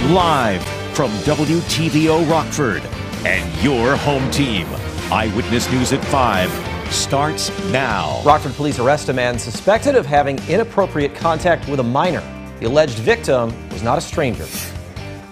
Live from WTVO Rockford and your home team. Eyewitness News at 5 starts now. Rockford police arrest a man suspected of having inappropriate contact with a minor. The alleged victim was not a stranger.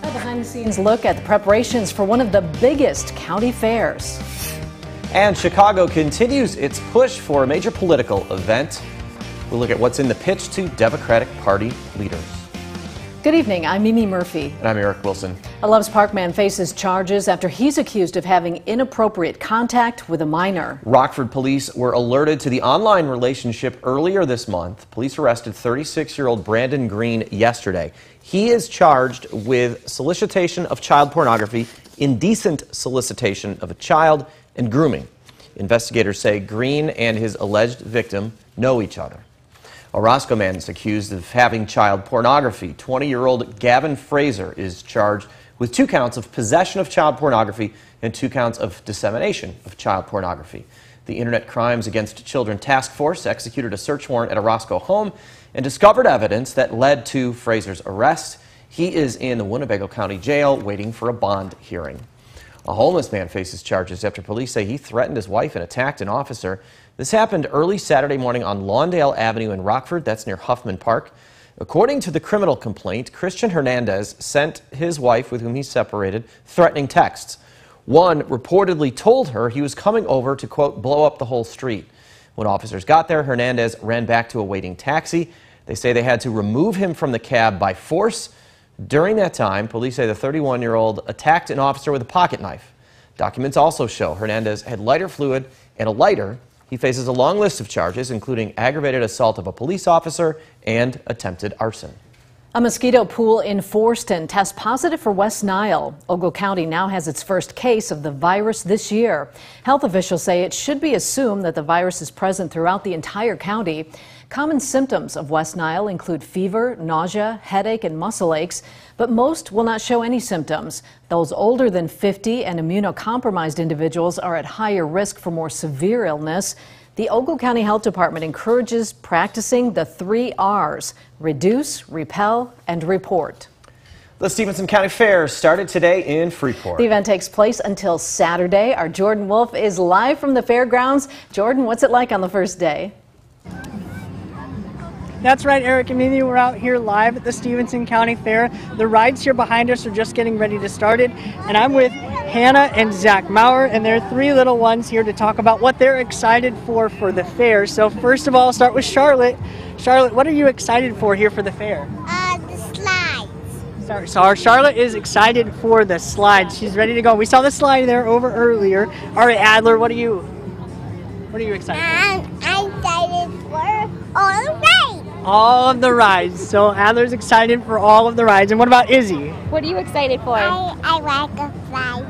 A behind-the-scenes look at the preparations for one of the biggest county fairs. And Chicago continues its push for a major political event. We'll look at what's in the pitch to Democratic Party leaders. Good evening, I'm Mimi Murphy. And I'm Eric Wilson. A Loves Park man faces charges after he's accused of having inappropriate contact with a minor. Rockford police were alerted to the online relationship earlier this month. Police arrested 36-year-old Brandon Green yesterday. He is charged with solicitation of child pornography, indecent solicitation of a child, and grooming. Investigators say Green and his alleged victim know each other. A Roscoe man is accused of having child pornography. 20-year-old Gavin Fraser is charged with 2 counts of possession of child pornography and 2 counts of dissemination of child pornography. The Internet Crimes Against Children Task Force executed a search warrant at a Roscoe home and discovered evidence that led to Fraser's arrest. He is in the Winnebago County Jail waiting for a bond hearing. A homeless man faces charges after police say he threatened his wife and attacked an officer. This happened early Saturday morning on Lawndale Avenue in Rockford. That's near Huffman Park. According to the criminal complaint, Christian Hernandez sent his wife, with whom he separated, threatening texts. One reportedly told her he was coming over to, quote, blow up the whole street. When officers got there, Hernandez ran back to a waiting taxi. They say they had to remove him from the cab by force. During that time, police say the 31-year-old attacked an officer with a pocket knife. Documents also show Hernandez had lighter fluid and a lighter. He faces a long list of charges, including aggravated assault of a police officer and attempted arson. A mosquito pool in Forston tests positive for West Nile. Ogle County now has its first case of the virus this year. Health officials say it should be assumed that the virus is present throughout the entire county. Common symptoms of West Nile include fever, nausea, headache, and muscle aches, but most will not show any symptoms. Those older than 50 and immunocompromised individuals are at higher risk for more severe illness. The Ogle County Health Department encourages practicing the 3 R's: reduce, repel, and report. The Stephenson County Fair started today in Freeport. The event takes place until Saturday. Our Jordan Wolf is live from the fairgrounds. Jordan, what's it like on the first day? That's right, Eric and Mimi. We're out here live at the Stephenson County Fair. The rides here behind us are just getting ready to start it, and I'm with Hannah and Zach Maurer, and there are 3 little ones here to talk about what they're excited for the fair. So first of all, I'll start with Charlotte. Charlotte, what are you excited for here for the fair? The slides. So our Charlotte is excited for the slides. She's ready to go. We saw the slide there over earlier. All right, Adler, what are you excited for? I'm excited for all the rides. All of the rides. So Adler's excited for all of the rides. And what about Izzy? What are you excited for? I like the slides.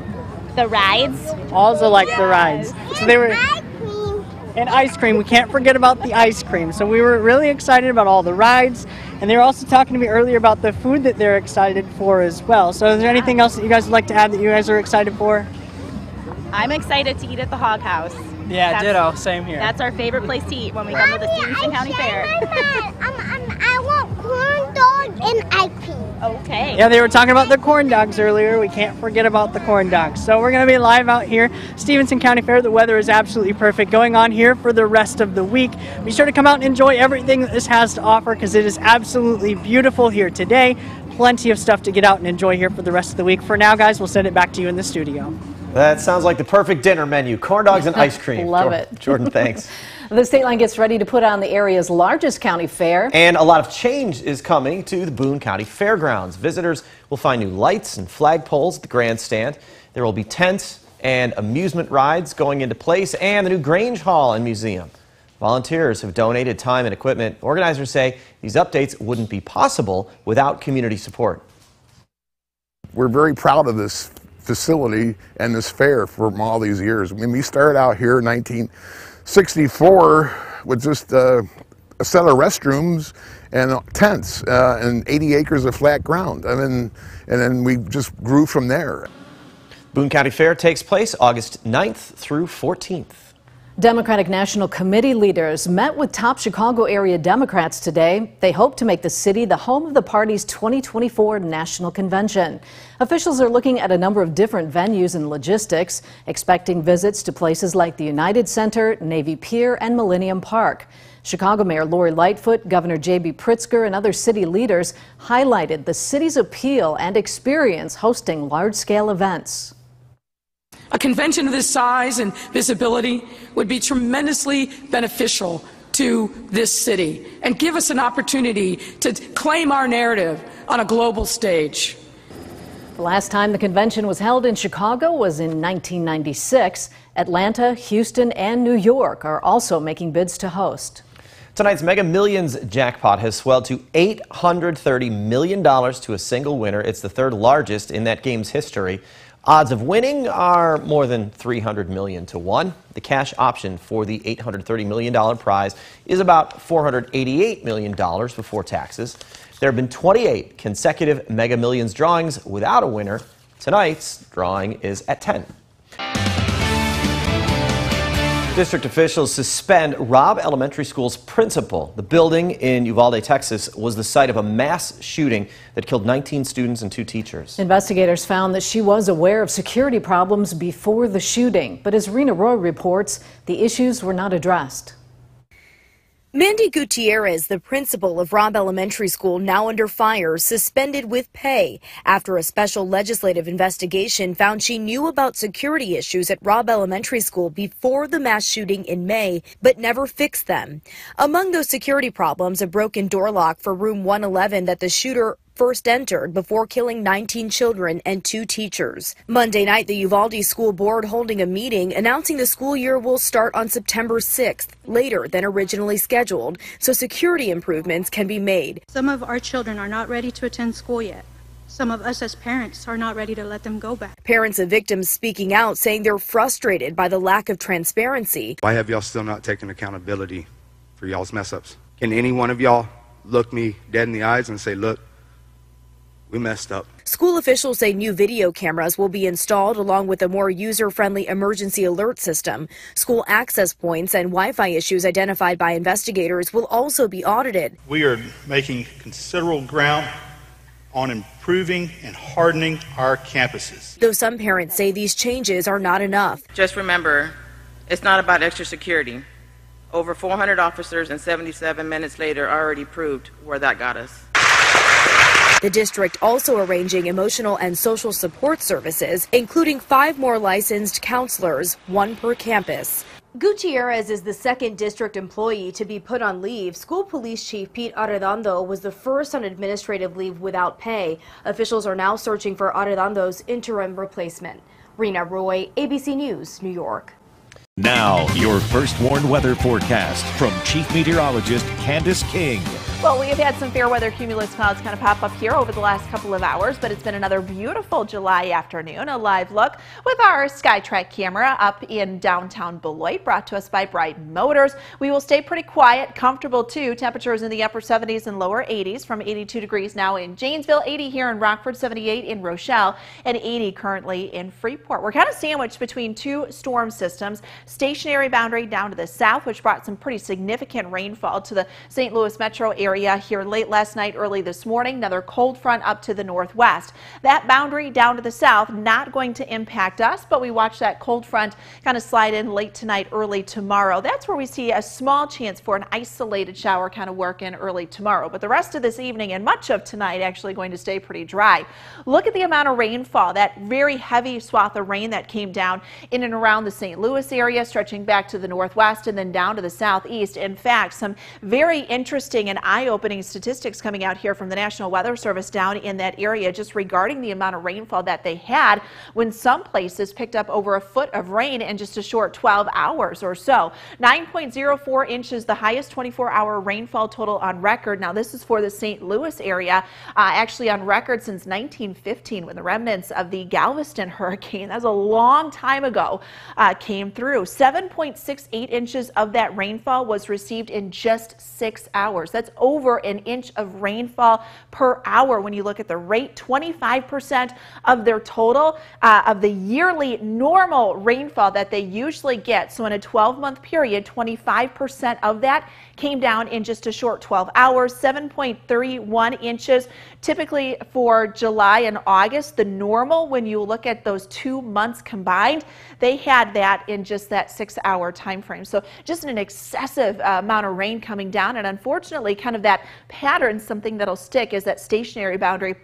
The rides? Also like the rides. So they were Ice cream. and ice cream. We can't forget about the ice cream. So we were really excited about all the rides. And they were also talking to me earlier about the food that they're excited for as well. So is there anything else that you guys would like to add that you guys are excited for? I'm excited to eat at the Hog House. Yeah, ditto. Same here. That's our favorite place to eat when we come to the Stephenson County Fair. I want corn dog and ice cream. Okay. Yeah, they were talking about the corn dogs earlier. We can't forget about the corn dogs. So we're going to be live out here, Stephenson County Fair. The weather is absolutely perfect going on here for the rest of the week. Be sure to come out and enjoy everything that this has to offer because it is absolutely beautiful here today. Plenty of stuff to get out and enjoy here for the rest of the week. For now, guys, we'll send it back to you in the studio. That sounds like the perfect dinner menu. Corn dogs and ice cream. Love it. Jordan, thanks. The state line gets ready to put on the area's largest county fair. And a lot of change is coming to the Boone County Fairgrounds. Visitors will find new lights and flagpoles at the grandstand. There will be tents and amusement rides going into place, and the new Grange Hall and Museum. Volunteers have donated time and equipment. Organizers say these updates wouldn't be possible without community support. We're very proud of this facility and this fair from all these years. I mean, we started out here in 1964 with just a set of restrooms and tents and 80 acres of flat ground. And then we just grew from there. Boone County Fair takes place August 9th through 14th. Democratic National Committee leaders met with top Chicago area Democrats today. They hope to make the city the home of the party's 2024 National Convention. Officials are looking at a number of different venues and logistics, expecting visits to places like the United Center, Navy Pier, and Millennium Park. Chicago Mayor Lori Lightfoot, Governor J.B. Pritzker, and other city leaders highlighted the city's appeal and experience hosting large-scale events. A convention of this size and visibility would be tremendously beneficial to this city and give us an opportunity to claim our narrative on a global stage. The last time the convention was held in Chicago was in 1996. Atlanta, Houston, and New York are also making bids to host. Tonight's Mega Millions jackpot has swelled to $830 million to a single winner. It's the third largest in that game's history. Odds of winning are more than $300 million to 1. The cash option for the $830 million prize is about $488 million before taxes. There have been 28 consecutive Mega Millions drawings without a winner. Tonight's drawing is at 10. District officials suspend Robb Elementary School's principal. The building in Uvalde, Texas, was the site of a mass shooting that killed 19 students and 2 teachers. Investigators found that she was aware of security problems before the shooting, but as Rena Roy reports, the issues were not addressed. Mandy Gutierrez, the principal of Robb Elementary School, now under fire, suspended with pay after a special legislative investigation found she knew about security issues at Robb Elementary School before the mass shooting in May, but never fixed them. Among those security problems, a broken door lock for room 111 that the shooter first entered before killing 19 children and 2 teachers. Monday night, the Uvalde School Board holding a meeting announcing the school year will start on September 6th, later than originally scheduled, so security improvements can be made. Some of our children are not ready to attend school yet. Some of us as parents are not ready to let them go back. Parents of victims speaking out, saying they're frustrated by the lack of transparency. Why have y'all still not taken accountability for y'all's mess ups? Can any one of y'all look me dead in the eyes and say, look, we messed up? School officials say new video cameras will be installed along with a more user-friendly emergency alert system. School access points and Wi-Fi issues identified by investigators will also be audited. We are making considerable ground on improving and hardening our campuses. Though some parents say these changes are not enough. Just remember, it's not about extra security. Over 400 officers and 77 minutes later already proved where that got us. The district also arranging emotional and social support services, including 5 more licensed counselors, 1 per campus. Gutierrez is the second district employee to be put on leave. School Police Chief Pete Arredondo was the first on administrative leave without pay. Officials are now searching for Arredondo's interim replacement. Rena Roy, ABC News, New York. Now, your first warned weather forecast from Chief Meteorologist Candace King. Well, we have had some fair weather cumulus clouds kind of pop up here over the last couple of hours, but it's been another beautiful July afternoon. A live look with our SkyTrack camera up in downtown Beloit, brought to us by Bright Motors. We will stay pretty quiet, comfortable too. Temperatures in the upper 70s and lower 80s, from 82 degrees now in Janesville, 80 here in Rockford, 78 in Rochelle, and 80 currently in Freeport. We're kind of sandwiched between 2 storm systems. Stationary boundary down to the south, which brought some pretty significant rainfall to the St. Louis metro area here late last night, early this morning. Another cold front up to the northwest. That boundary down to the south not going to impact us, but we watch that cold front kind of slide in late tonight, early tomorrow. That's where we see a small chance for an isolated shower kind of work in early tomorrow. But the rest of this evening and much of tonight actually going to stay pretty dry. Look at the amount of rainfall, that very heavy swath of rain that came down in and around the St. Louis area, stretching back to the northwest and then down to the southeast. In fact, some very interesting and eye-opening statistics coming out here from the National Weather Service down in that area just regarding the amount of rainfall that they had, when some places picked up over a foot of rain in just a short 12 hours or so. 9.04 inches, the highest 24-hour rainfall total on record. Now, this is for the St. Louis area, actually on record since 1915, when the remnants of the Galveston hurricane, that was a long time ago, came through. 7.68 inches of that rainfall was received in just 6 hours. That's over over an inch of rainfall per hour. When you look at the rate, 25% of their total of the yearly normal rainfall that they usually get. So in a 12-month period, 25% of that came down in just a short 12 hours, 7.31 inches. Typically for July and August, the normal, when you look at those 2 months combined, they had that in just that 6-hour time frame. So just an excessive amount of rain coming down, and unfortunately kind of that pattern, something that'll stick, is that stationary boundary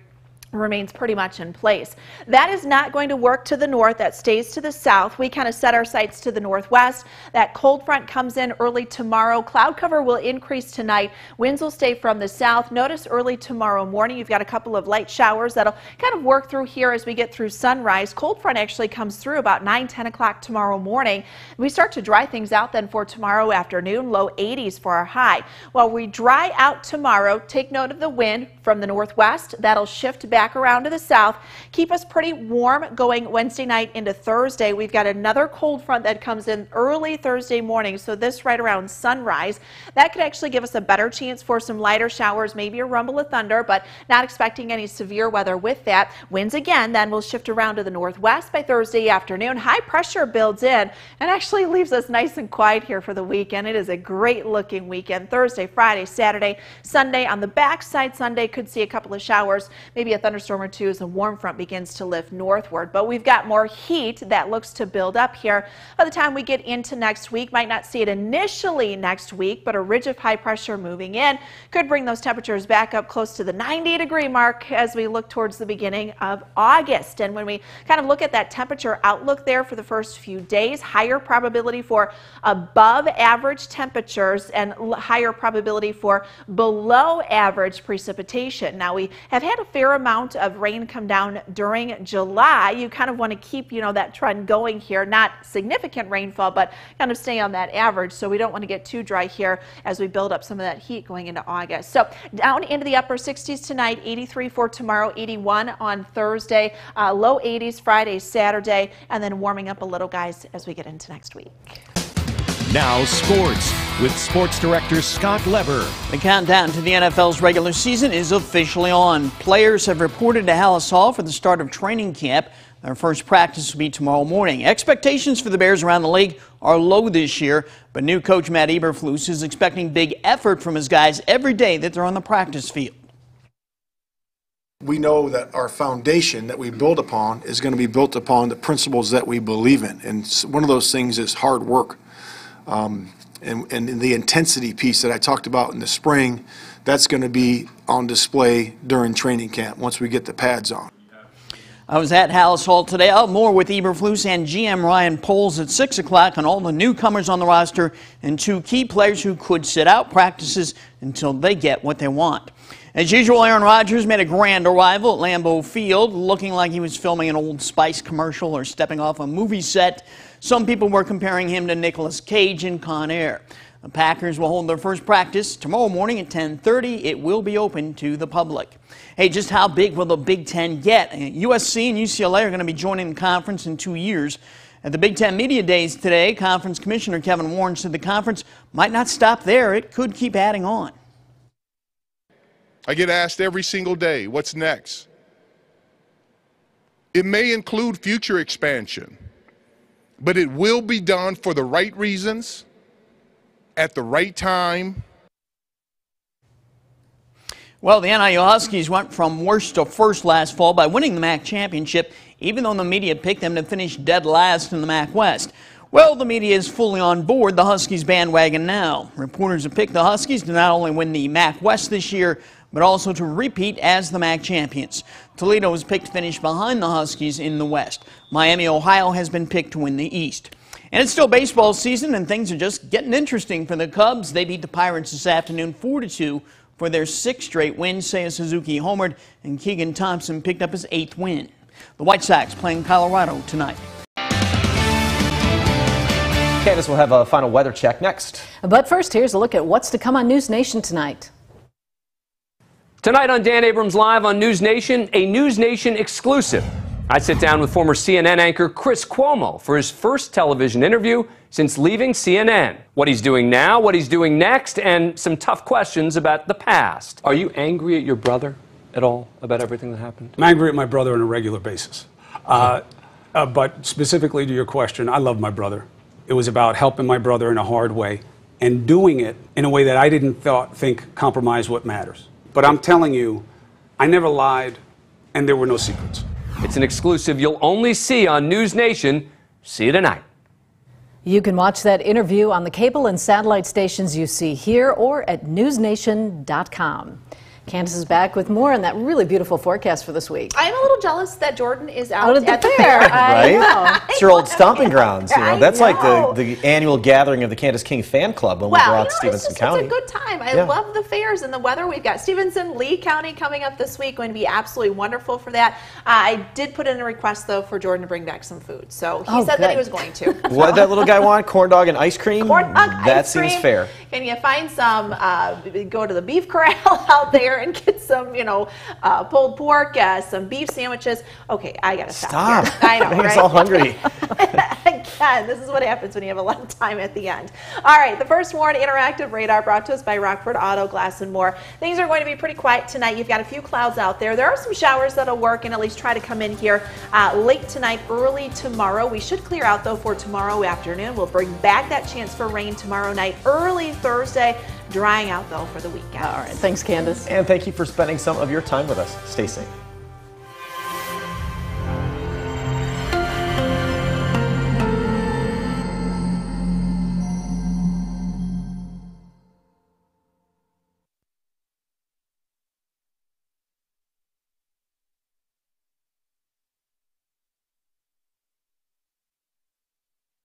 remains pretty much in place. That is not going to work to the north. That stays to the south. We kind of set our sights to the northwest. That cold front comes in early tomorrow. Cloud cover will increase tonight. Winds will stay from the south. Notice early tomorrow morning you've got a couple of light showers that'll kind of work through here as we get through sunrise. Cold front actually comes through about 9-10 o'clock tomorrow morning. We start to dry things out then for tomorrow afternoon. Low 80s for our high. While we dry out tomorrow, take note of the wind from the northwest. That'll shift back around to the south, keep us pretty warm going Wednesday night into Thursday. We've got another cold front that comes in early Thursday morning, so this right around sunrise. That could actually give us a better chance for some lighter showers, maybe a rumble of thunder, but not expecting any severe weather with that. Winds again then will shift around to the northwest by Thursday afternoon. High pressure builds in and actually leaves us nice and quiet here for the weekend. It is a great looking weekend. Thursday, Friday, Saturday, Sunday. On the backside, Sunday could see a couple of showers, maybe a thunderstorm or two as the warm front begins to lift northward. But we've got more heat that looks to build up here. By the time we get into next week, might not see it initially next week, but a ridge of high pressure moving in could bring those temperatures back up close to the 90-degree mark as we look towards the beginning of August. And when we kind of look at that temperature outlook there for the first few days, higher probability for above average temperatures and higher probability for below average precipitation. Now, we have had a fair amount of rain come down during July. You kind of want to keep, that trend going here. Not significant rainfall, but kind of stay on that average. So we don't want to get too dry here as we build up some of that heat going into August. So down into the upper 60s tonight, 83 for tomorrow, 81 on Thursday, low 80s Friday, Saturday, and then warming up a little, guys, as we get into next week. Now sports with sports director Scott Lever. The countdown to the NFL's regular season is officially on. Players have reported to Hallis Hall for the start of training camp. Their first practice will be tomorrow morning. Expectations for the Bears around the league are low this year, but new coach Matt Eberflus is expecting big effort from his guys every day that they're on the practice field. We know that our foundation that we build upon is going to be built upon the principles that we believe in, and one of those things is hard work. And the intensity piece that I talked about in the spring, that's going to be on display during training camp once we get the pads on. I was at Hallis Hall today. I'll have more with Eberflus and GM Ryan Poles at 6 o'clock on all the newcomers on the roster and 2 key players who could sit out practices until they get what they want. As usual, Aaron Rodgers made a grand arrival at Lambeau Field, looking like he was filming an Old Spice commercial or stepping off a movie set. Some people were comparing him to Nicolas Cage in Con Air. The Packers will hold their first practice tomorrow morning at 10:30. It will be open to the public. Hey, just how big will the Big Ten get? USC and UCLA are going to be joining the conference in 2 years. At the Big Ten Media Days today, Conference Commissioner Kevin Warren said the conference might not stop there. It could keep adding on. I get asked every single day, what's next? It may include future expansion, but it will be done for the right reasons, at the right time. Well, the NIU Huskies went from worst to first last fall by winning the MAC championship, even though the media picked them to finish dead last in the MAC West. Well, the media is fully on board the Huskies bandwagon now. Reporters have picked the Huskies to not only win the MAC West this year, but also to repeat as the MAC champions. Toledo was picked to finish behind the Huskies in the West. Miami, Ohio has been picked to win the East. And it's still baseball season, and things are just getting interesting for the Cubs. They beat the Pirates this afternoon 4-2 for their 6th straight win. Seiya Suzuki homered, and Keegan Thompson picked up his 8th win. The White Sox playing Colorado tonight. Candace will have a final weather check next. But first, here's a look at what's to come on News Nation tonight. Tonight on Dan Abrams Live on News Nation, a News Nation exclusive. I sit down with former CNN anchor Chris Cuomo for his first television interview since leaving CNN. What he's doing now, what he's doing next, and some tough questions about the past. Are you angry at your brother at all about everything that happened? I'm angry at my brother on a regular basis. But specifically to your question, I love my brother. It was about helping my brother in a hard way and doing it in a way that I didn't think compromised what matters. But I'm telling you, I never lied, and there were no secrets. It's an exclusive you'll only see on News Nation. See you tonight. You can watch that interview on the cable and satellite stations you see here or at newsnation.com. Candace is back with more on that really beautiful forecast for this week. I'm a little jealous that Jordan is out at the fair. Right? It's your old stomping grounds. You know, that's like the annual gathering of the Candace King fan club when we go out to Stephenson County. It's a good time. I love the fairs and the weather. We've got Stephenson, Lee County coming up this week. Going to be absolutely wonderful for that. I did put in a request though for Jordan to bring back some food, so he said that he was going to. What did that little guy want? Corn dog and ice cream? Corn dog, that seems fair. Can you find some? Go to the beef corral out there and get some, pulled pork, some beef sandwiches. Okay, I gotta stop. Here. I know, making right? us all hungry. Again, this is what happens when you have a lot of time at the end. All right, the First Warn Interactive Radar brought to us by Rockford Auto Glass and More. Things are going to be pretty quiet tonight. You've got a few clouds out there. There are some showers that'll work and at least try to come in here late tonight, early tomorrow. We should clear out though for tomorrow afternoon. We'll bring back that chance for rain tomorrow night, early Thursday. Drying out though for the weekend. All right, thanks Candace. And thank you for spending some of your time with us. Stay safe.